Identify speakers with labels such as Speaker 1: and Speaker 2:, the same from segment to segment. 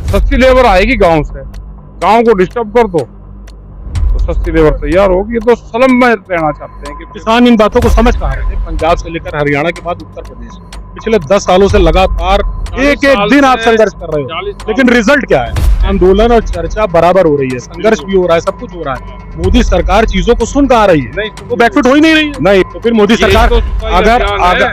Speaker 1: सस्ती लेबर आएगी गांव से, गांव को डिस्टर्ब कर दो तो सस्ती लेबर तैयार होगी। ये तो स्लम में रहना चाहते हैं कि
Speaker 2: किसान इन बातों को समझ पा रहे थे। पंजाब से लेकर हरियाणा के बाद उत्तर प्रदेश पिछले 10 सालों से लगातार एक एक दिन आप संघर्ष कर रहे हो, लेकिन रिजल्ट क्या है? आंदोलन और चर्चा बराबर हो रही है, संघर्ष भी हो रहा है, सब कुछ हो रहा है। मोदी सरकार चीजों को सुन कहाँ रही है?
Speaker 1: नहीं,
Speaker 2: वो बैकफुट हो ही नहीं रही है।
Speaker 1: नहीं
Speaker 2: तो फिर मोदी सरकार
Speaker 1: तो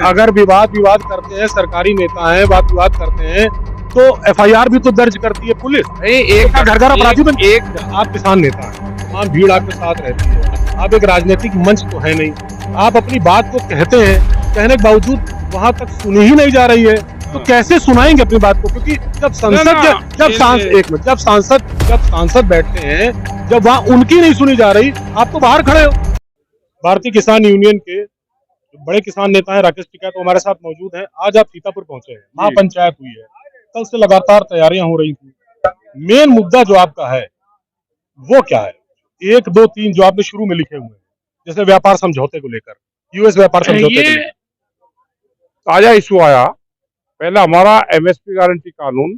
Speaker 2: अगर विवाद करते हैं, सरकारी नेता हैं, वाद विवाद करते हैं, तो एफआईआर भी तो दर्ज करती है पुलिस।
Speaker 1: एक
Speaker 2: घर घर अपराधी बन
Speaker 1: एक
Speaker 2: आप किसान नेता हैं, तमाम भीड़ आपके साथ रहती है, आप एक राजनीतिक मंच तो है नहीं, आप अपनी बात को कहते हैं, कहने के बावजूद वहां तक सुनी ही नहीं जा रही है, तो कैसे सुनाएंगे अपनी बात को? क्योंकि जब सांसद बैठते हैं, जब वहां उनकी नहीं सुनी जा रही, आप तो बाहर खड़े हो। भारतीय किसान यूनियन के जो बड़े किसान नेता है राकेश टिकैत तो हमारे साथ मौजूद हैं। आज आप सीतापुर पहुंचे हैं, महापंचायत हुई है, कल से लगातार तैयारियां हो रही थी। मेन मुद्दा जो आपका है वो क्या है? 1, 2, 3 जो आपने शुरू में लिखे हुए हैं, जैसे व्यापार समझौते को लेकर, यूएस व्यापार समझौते को लेकर
Speaker 1: ताजा इशू आया। पहला हमारा एमएसपी गारंटी कानून,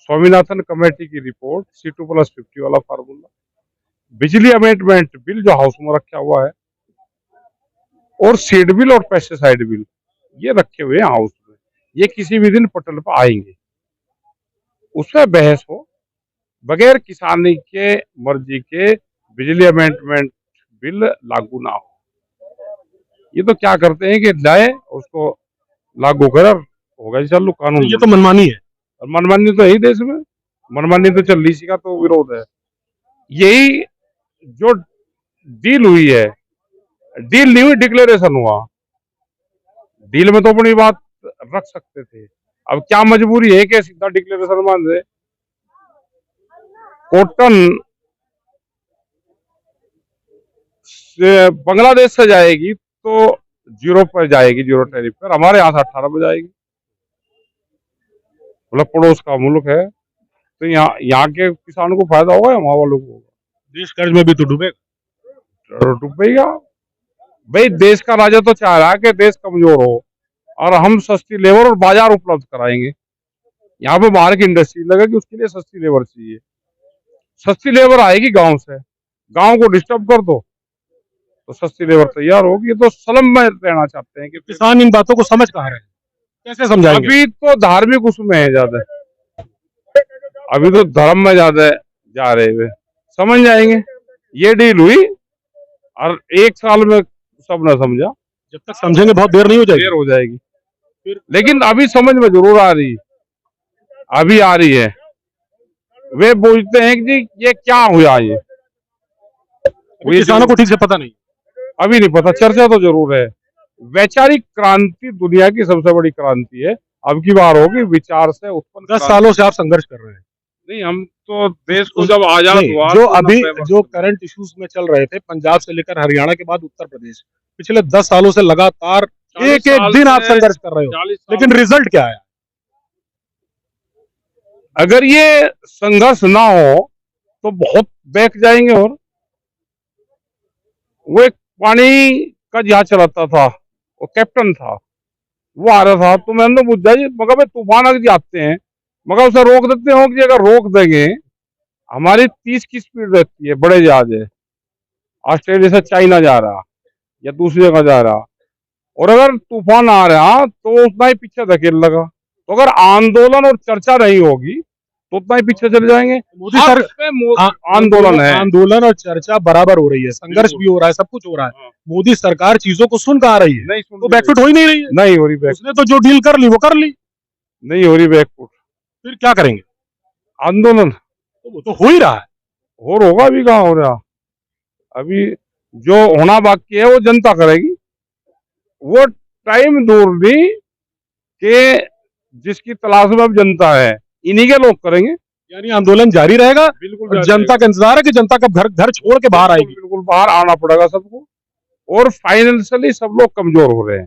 Speaker 1: स्वामीनाथन कमेटी की रिपोर्ट, C2+50 वाला फार्मूला, बिजली अमेंडमेंट बिल जो हाउस में रखा हुआ है, और सीड बिल और पेस्टिसाइड बिल ये रखे हुए हैं हाउस में। ये किसी भी दिन पटल पर आएंगे, उसमें बहस हो। बगैर किसानी के मर्जी के बिजली अमेंडमेंट बिल लागू ना हो। ये तो क्या करते हैं कि लाए उसको लागू कर, होगा जी चालू कानून।
Speaker 2: ये तो मनमानी है।
Speaker 1: और मनमानी तो यही देश में, मनमानी तो चल रही, का तो विरोध है। यही जो डील हुई है, डील नहीं हुई, डिक्लेरेशन हुआ। डील में तो अपनी बात रख सकते थे, अब क्या मजबूरी है कि सीधा डिक्लेरेशन मान दे। कॉटन बांग्लादेश से जाएगी तो 0 पर जाएगी, 0 टैरिफ पर। हमारे यहाँ से 18 पर जाएगी, मतलब पड़ोस का मुल्क है, तो यहाँ के किसानों को फायदा होगा या वहां वालों को होगा?
Speaker 2: देश कर्ज में भी तो
Speaker 1: डूबेगा भाई। देश का राजा तो चाह रहा है कि देश कमजोर हो और हम सस्ती लेबर और बाजार उपलब्ध कराएंगे। यहाँ पे बाहर की इंडस्ट्री लगेगी, उसके लिए सस्ती लेबर चाहिए। सस्ती लेबर आएगी गांव से, गांव को डिस्टर्ब कर दो तो सस्ती लेबर तैयार होगी। ये तो स्लम में रहना चाहते हैं कि
Speaker 2: किसान इन बातों को समझ कहाँ रहे हैं, कैसे समझाएंगे?
Speaker 1: अभी तो धार्मिक उसमें है ज्यादा, अभी तो धर्म में ज्यादा जा रहे हुए। समझ जाएंगे, ये डील हुई और 1 साल में सब न समझा।
Speaker 2: जब तक समझेंगे बहुत देर नहीं हो जाएगी?
Speaker 1: देर हो जाएगी, लेकिन अभी समझ में जरूर आ रही, अभी आ रही है। वे पूछते हैं कि जी ये क्या हुआ, ये
Speaker 2: किसानों को ठीक से पता नहीं,
Speaker 1: अभी नहीं पता, चर्चा तो जरूर है। वैचारिक क्रांति दुनिया की सबसे बड़ी क्रांति है, अब की बार होगी विचार से उत्पन्न।
Speaker 2: 10 सालों से आप संघर्ष कर रहे हैं।
Speaker 1: नहीं, हम तो देश को जब आजाद हुआ,
Speaker 2: जो अभी जो करंट इश्यूज में चल रहे थे, पंजाब से लेकर हरियाणा के बाद उत्तर प्रदेश, पिछले 10 सालों से लगातार एक एक दिन आप संघर्ष कर रहे हो, लेकिन रिजल्ट क्या है?
Speaker 1: अगर ये संघर्ष ना हो तो बहुत बैक जाएंगे। और वो एक पानी का जहाज चलाता था, वो कैप्टन था, वो आ रहा था, तो मैंने पूछा जी मगर भाई तूफान अगर आते हैं, मगर उसे रोक देते हो कि अगर रोक देंगे, हमारी 30 की स्पीड रहती है, बड़े जहाज है, ऑस्ट्रेलिया से चाइना जा रहा या दूसरी जगह जा रहा, और अगर तूफान आ रहा तो उतना ही पीछे धकेल लगा। तो अगर आंदोलन और चर्चा नहीं होगी तो उतना ही पीछे चले जाएंगे।
Speaker 2: मोदी सर
Speaker 1: आंदोलन है,
Speaker 2: आंदोलन और चर्चा बराबर हो रही है, संघर्ष भी हो रहा है, सब कुछ हो रहा है। मोदी सरकार चीजों को सुन कहाँ रही है?
Speaker 1: नहीं
Speaker 2: तो बैकफुट हो ही नहीं रही है।
Speaker 1: नहीं हो रही बैक,
Speaker 2: उसने तो जो डील कर ली वो कर ली,
Speaker 1: नहीं हो रही बैकफुट।
Speaker 2: फिर क्या करेंगे?
Speaker 1: आंदोलन
Speaker 2: तो वो तो हो ही रहा है,
Speaker 1: और होगा। अभी कहाँ हो रहा, अभी जो होना बाकी है वो जनता करेगी। वो टाइम दूर नहीं कि जिसकी तलाश में अब जनता है, इन्हीं के लोग करेंगे।
Speaker 2: यानी आंदोलन जारी रहेगा।
Speaker 1: बिल्कुल,
Speaker 2: जनता का इंतजार है कि जनता कब घर छोड़ के बाहर आएगी।
Speaker 1: बिल्कुल बाहर आना पड़ेगा सबको, और फाइनेंशियली सब लोग कमजोर हो रहे हैं,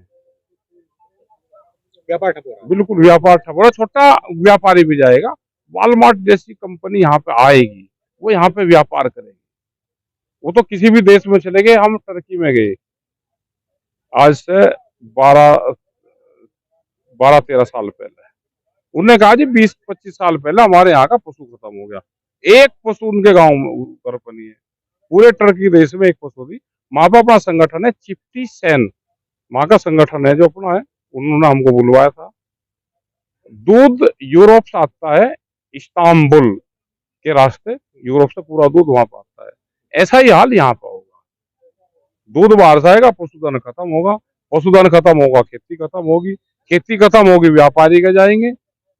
Speaker 2: व्यापार ठप हो रहा है।
Speaker 1: बिल्कुल व्यापार ठप हो रहा है। छोटा व्यापारी भी जाएगा, वॉलमार्ट जैसी कंपनी यहाँ पे आएगी, वो यहाँ पे व्यापार करेगी। वो तो किसी भी देश में चले गए, हम टर्की में गए आज से 12-13 साल पहले, उन्होंने कहा जी 20-25 साल पहले हमारे यहाँ का पशु खत्म हो गया, एक पशु उनके गांव में उतर पर नहीं है, पूरे टर्की देश में एक पशु थी। वहां पर अपना संगठन है चिफ्टी सैन, वहां का संगठन है जो अपना है, उन्होंने हमको बुलवाया था। दूध यूरोप से आता है, इस्तांबुल के रास्ते यूरोप से पूरा दूध वहां पर आता है। ऐसा ही हाल यहाँ पर होगा, दूध बाहर से आएगा, पशुधन खत्म होगा, पशुधन खत्म होगा, खेती खत्म होगी, खेती खत्म होगी, व्यापारी के जाएंगे,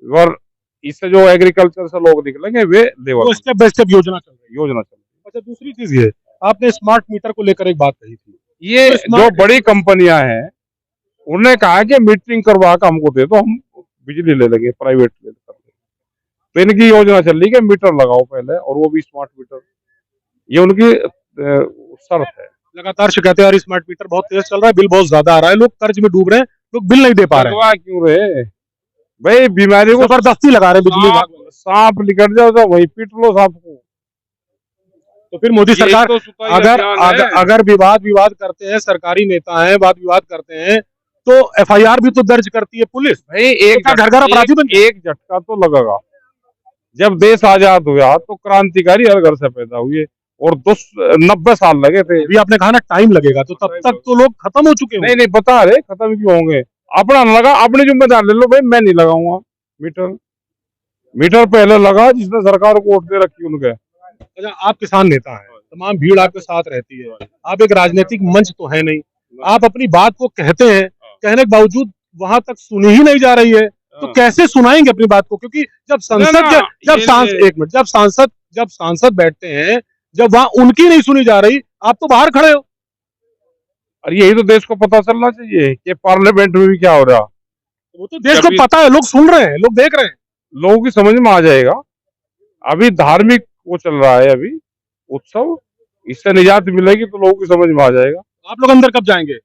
Speaker 1: और इससे जो एग्रीकल्चर से लोग निकलेंगे वे लेबर।
Speaker 2: तो स्टेप बाय स्टेप योजना चल रही है।
Speaker 1: योजना चल रही
Speaker 2: अच्छा, दूसरी चीज ये, आपने स्मार्ट मीटर को लेकर एक बात कही थी।
Speaker 1: है। ये
Speaker 2: तो
Speaker 1: जो
Speaker 2: स्मार्ट
Speaker 1: बड़ी कंपनियां हैं उन्होंने कहा कि मीटरिंग करवा कर हमको दे दो, हम बिजली ले लेंगे, प्राइवेट ले लेंगे। तो इनकी योजना चल रही है कि मीटर लगाओ पहले, और वो भी स्मार्ट मीटर, ये उनकी शर्त है।
Speaker 2: लगातार शिकायतें आ रही, स्मार्ट मीटर बहुत तेज चल रहा है, बिल बहुत ज्यादा आ रहा है, लोग कर्ज में डूब रहे हैं, लोग बिल नहीं दे पा रहे हैं,
Speaker 1: लगवा क्यों रहे भाई, बीमारी को
Speaker 2: जबरदस्ती लगा रहे हैं बिजली विभाग वाले।
Speaker 1: सांप निकट जाओ तो वही पीट लो सांप को।
Speaker 2: तो फिर मोदी
Speaker 1: यही
Speaker 2: सरकार
Speaker 1: तो सुताई
Speaker 2: अगर
Speaker 1: अभियान है।
Speaker 2: अगर विवाद करते हैं, सरकारी नेता हैं, वाद विवाद करते हैं, तो एफआईआर भी तो दर्ज करती है पुलिस।
Speaker 1: भाई एक
Speaker 2: तो घर घर अपराधी बन जाए।
Speaker 1: एक झटका तो लगेगा। जब देश आजाद हुआ तो क्रांतिकारी हर घर से पैदा हुए, और 90 साल लगे थे।
Speaker 2: अभी आपने कहा ना टाइम लगेगा, तो तब तक तो लोग खत्म हो चुके
Speaker 1: नहीं
Speaker 2: हैं।
Speaker 1: नहीं बता रहे खत्म क्यों होंगे, अपना न लगा, अपनी जिम्मेदारी ले लो भाई, मैं नहीं लगाऊंगा मीटर। मीटर पहले लगा जिसने सरकार को वोट दे रखी उनके।
Speaker 2: अच्छा, आप किसान नेता हैं, तमाम भीड़ आपके साथ रहती है, आप एक राजनीतिक मंच तो है नहीं, आप अपनी बात को कहते हैं, कहने के बावजूद वहां तक सुनी ही नहीं जा रही है, तो कैसे सुनाएंगे अपनी बात को? क्योंकि जब संसद जब सांसद बैठते हैं, जब वहां उनकी नहीं सुनी जा रही, आप तो बाहर खड़े हो।
Speaker 1: और यही तो देश को पता चलना चाहिए कि पार्लियामेंट में भी क्या हो रहा,
Speaker 2: वो तो देश को पता है, लोग सुन रहे हैं, लोग देख रहे हैं,
Speaker 1: लोगों की समझ में आ जाएगा। अभी धार्मिक वो चल रहा है, अभी उत्सव, इससे निजात मिलेगी तो लोगों की समझ में आ जाएगा।
Speaker 2: आप लोग अंदर कब जाएंगे?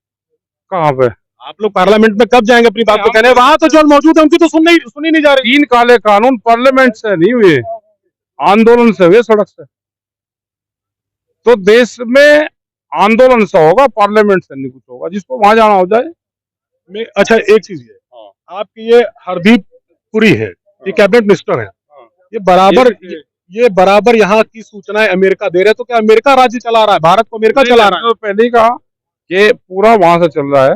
Speaker 1: कहाँ पे?
Speaker 2: आप लोग पार्लियामेंट में कब जाएंगे अपनी बात को कहने? वहां तो जो मौजूद है उनकी तो सुनी नहीं जा रही।
Speaker 1: 3 काले कानून पार्लियामेंट से नहीं हुए, आंदोलन से हुए, सड़क से। तो देश में आंदोलन से होगा, पार्लियामेंट से नहीं कुछ होगा, जिसको वहां जाना हो जाए।
Speaker 2: अच्छा, एक चीज है, आपकी ये हरदीप पुरी है, ये कैबिनेट मिनिस्टर है, ये बराबर यहाँ की सूचनाएं अमेरिका दे रहे हैं, तो क्या अमेरिका राज्य चला रहा है, भारत को अमेरिका चला रहा है?
Speaker 1: तो पहले ही कहा कि पूरा वहां से चल रहा है,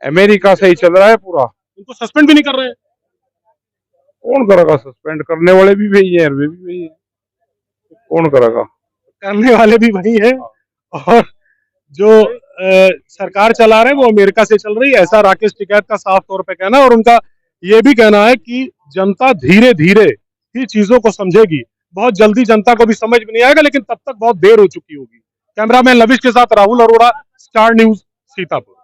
Speaker 1: अमेरिका से ही चल रहा है पूरा।
Speaker 2: उनको सस्पेंड भी नहीं कर रहे हैं।
Speaker 1: कौन करेगा सस्पेंड? करने वाले भी वही है, वे भी वही है, कौन करेगा?
Speaker 2: करने वाले भी वही है, और जो सरकार चला रहे हैं वो अमेरिका से चल रही है, ऐसा राकेश टिकैत का साफ तौर पे कहना है। और उनका ये भी कहना है कि जनता धीरे धीरे ही चीजों को समझेगी, बहुत जल्दी जनता को भी समझ में नहीं आएगा, लेकिन तब तक बहुत देर हो चुकी होगी। कैमरामैन लविश के साथ राहुल अरोड़ा, स्टार न्यूज, सीतापुर।